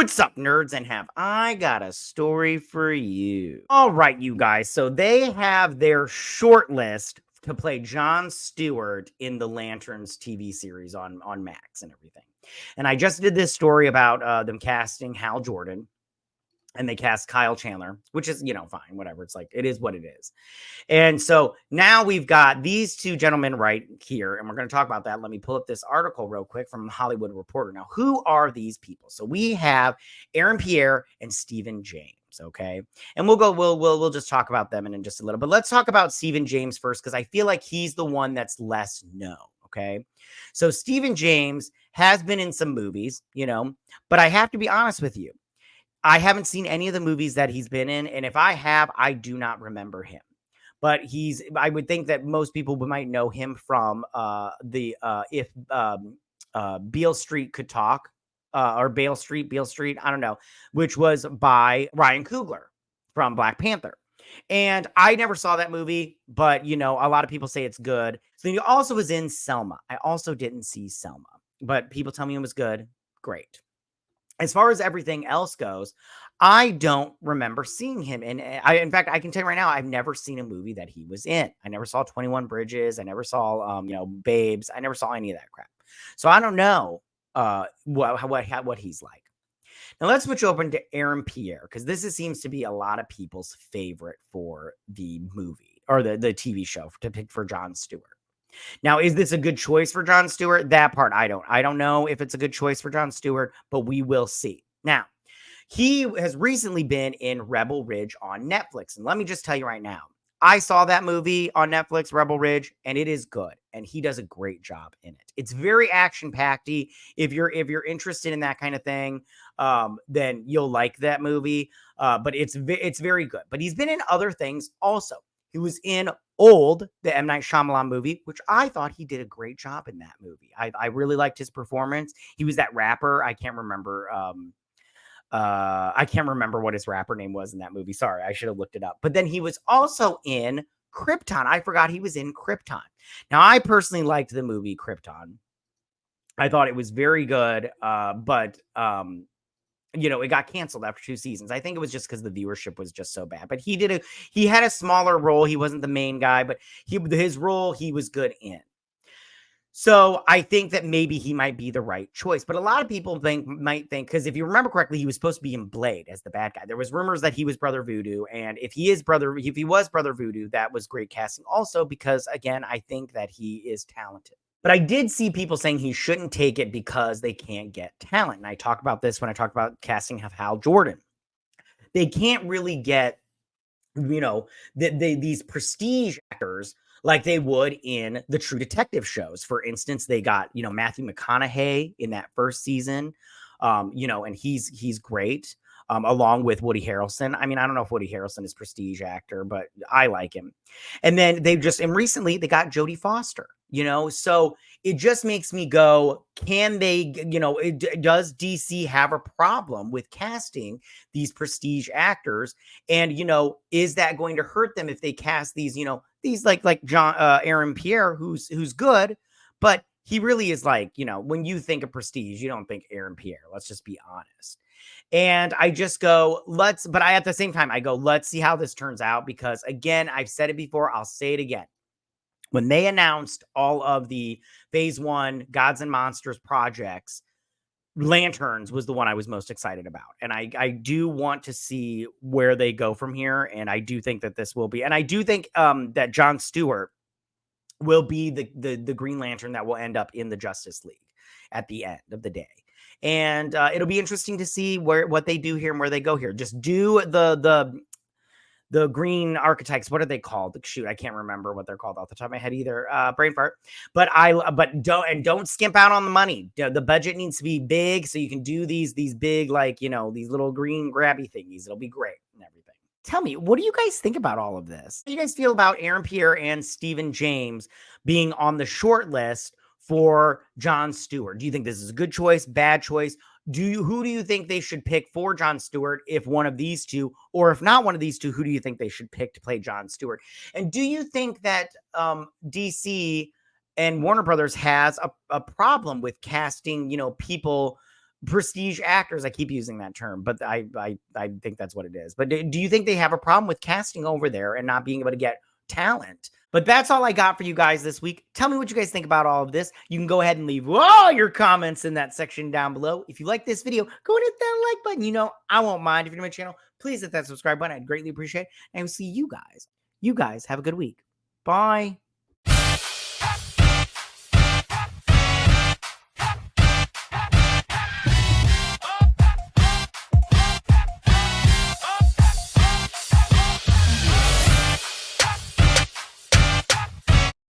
What's up, nerds? And have I got a story for you? All right, you guys. So they have their short list to play Jon Stewart in the Lanterns TV series on Max and everything. And I just did this story about them casting Hal Jordan, and they cast Kyle Chandler, which is, fine, whatever. It's like, it is what it is. And so now we've got these two gentlemen right here, and we're going to talk about that. Let me pull up this article real quick from Hollywood Reporter. Now, who are these people? So we have Aaron Pierre and Stephen James. Okay. And we'll just talk about them in just a little, but let's talk about Stephen James first, because I feel like he's the one that's less known. Okay. So Stephen James has been in some movies, but I have to be honest with you. I haven't seen any of the movies that he's been in, and if I have, I do not remember him. But I would think that most people might know him from If Beale Street Could Talk, or Beale Street, I don't know, which was by Ryan Coogler from Black Panther. And I never saw that movie, but, a lot of people say it's good. So he also was in Selma. I also didn't see Selma, but people tell me it was good. Great. As far as everything else goes, I don't remember seeing him in fact, I can tell you right now, I've never seen a movie that he was in. I never saw 21 Bridges. I never saw, Babes. I never saw any of that crap. So I don't know what he's like. Now let's switch over to Aaron Pierre, because this seems to be a lot of people's favorite for the movie or the TV show to pick for Jon Stewart. Now, is this a good choice for Jon Stewart? That part, I don't know if it's a good choice for Jon Stewart, but we will see. Now, he has recently been in Rebel Ridge on Netflix. And let me just tell you right now, I saw that movie on Netflix, Rebel Ridge, and it is good. And he does a great job in it. It's very action-packed. If you're interested in that kind of thing, then you'll like that movie. But it's very good. But he's been in other things also. He was in Old, the M. Night Shyamalan movie, which I thought he did a great job in that movie. I really liked his performance. He was that rapper. I can't remember what his rapper name was in that movie. Sorry, I should have looked it up. But then he was also in Krypton. I forgot he was in Krypton. Now, I personally liked the movie Krypton. I thought it was very good, but it got canceled after 2 seasons. I think it was just because the viewership was just so bad. But he had a smaller role. He wasn't the main guy, but his role he was good in. So I think that maybe he might be the right choice. But a lot of people might think, because if you remember correctly, he was supposed to be in Blade as the bad guy. There was rumors that he was Brother Voodoo, and if he was Brother Voodoo, that was great casting. Also, because again, I think that he is talented. But I did see people saying he shouldn't take it because they can't get talent. And I talked about this when I talked about casting of Hal Jordan. They can't really get, these prestige actors like they would in the True Detective shows. For instance, they got, Matthew McConaughey in that first season, and he's great. Along with Woody Harrelson. I mean, I don't know if Woody Harrelson is a prestige actor, but I like him. And then recently they got Jodie Foster, so it just makes me go, can they, does DC have a problem with casting these prestige actors? And, is that going to hurt them if they cast these, these like Aaron Pierre, who's good, but he really is like, when you think of prestige, you don't think Aaron Pierre. Let's just be honest. And I just go, but at the same time, I go, let's see how this turns out. Because again, I've said it before, I'll say it again. When they announced all of the phase 1 Gods and Monsters projects, Lanterns was the one I was most excited about. And I do want to see where they go from here. And I do think that this will be, and I do think that Jon Stewart will be the Green Lantern that will end up in the Justice League at the end of the day. And it'll be interesting to see what they do here and where they go here. Just do the green archetypes. What are they called? Shoot, I can't remember what they're called off the top of my head either. Brain fart. But don't skimp out on the money. The budget needs to be big so you can do these big, these little green grabby thingies. It'll be great and everything. Tell me, what do you guys think about all of this? How do you guys feel about Aaron Pierre and Stephen James being on the short list for Jon Stewart? Do you think this is a good choice, bad choice? Who do you think they should pick for Jon Stewart if one of these two, or if not one of these two, who do you think they should pick to play Jon Stewart? And do you think that DC and Warner Brothers has a problem with casting, people prestige actors. I keep using that term, but I think that's what it is. But do you think they have a problem with casting over there and not being able to get talent? But that's all I got for you guys this week. Tell me what you guys think about all of this. You can go ahead and leave all your comments in that section down below. If you like this video, go and hit that like button. You know, I won't mind. If you're new to my channel, please hit that subscribe button. I'd greatly appreciate it. And I will see you guys. You guys have a good week. Bye.